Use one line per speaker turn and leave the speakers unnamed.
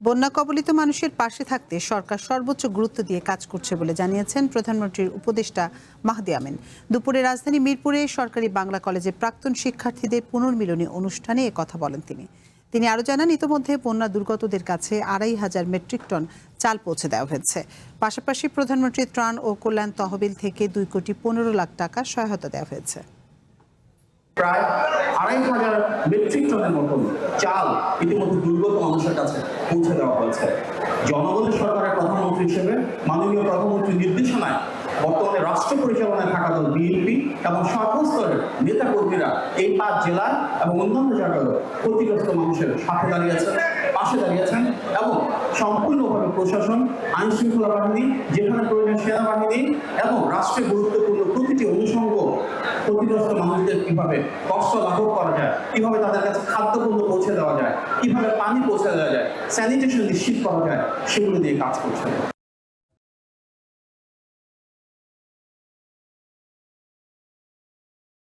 বন্যা কবলিত মানুষের পাশে থাকতে সরকার সর্বোচ্চ গুরুত্ব দিয়ে কাজ করছে বলে জানিয়েছেন প্রধানমন্ত্রীর উপদেষ্টা মাহদি আমিন। দুপুরে রাজধানী মিরপুরে সরকারি বাংলা কলেজে প্রাক্তন শিক্ষার্থীদের পুনর্মিলনী অনুষ্ঠানে এ কথা বলেন তিনি আরও জানান, ইতোমধ্যে বন্যা দুর্গতদের কাছে ২৫০০ মেট্রিক টন চাল পৌঁছে দেওয়া হয়েছে। পাশাপাশি প্রধানমন্ত্রীর ত্রাণ ও কল্যাণ তহবিল থেকে ২,১৫,০০,০০০ টাকা সহায়তা দেওয়া হয়েছে।
প্রায় ২৫০০ মেট্রিক টনের মতন চাল ইতিমধ্যে দুর্গত মানুষের কাছে পৌঁছে দেওয়া হয়েছে। জনগণের সরকারের প্রধানমন্ত্রী হিসেবে মাননীয় প্রধানমন্ত্রীর নির্দেশনায় বর্তমানে রাষ্ট্র পরিচালনায় থাকা দল বিএনপি এবং সর্বস্তরের নেতা কর্মীরা এই ৫ জেলায় এবং অন্যান্য জায়গায় ক্ষতিগ্রস্ত মানুষের সাথে দাঁড়িয়েছেন, পাশে দাঁড়িয়েছেন এবং সম্পূর্ণভাবে প্রশাসন, আইন শৃঙ্খলা বাহিনী, যেখানে প্রয়োজন সেনাবাহিনী এবং রাষ্ট্রের গুরুত্বপূর্ণ প্রতিটি অনুষঙ্গ ক্ষতিগ্রস্ত মানুষদের কিভাবে কষ্ট লাঘব করা যায়, কিভাবে তাদের কাছে খাদ্যপণ্য পৌঁছে দেওয়া যায়, কিভাবে পানি পৌঁছে দেওয়া যায়, স্যানিটেশন নিশ্চিত করা যায়, সেগুলো নিয়ে কাজ করছে।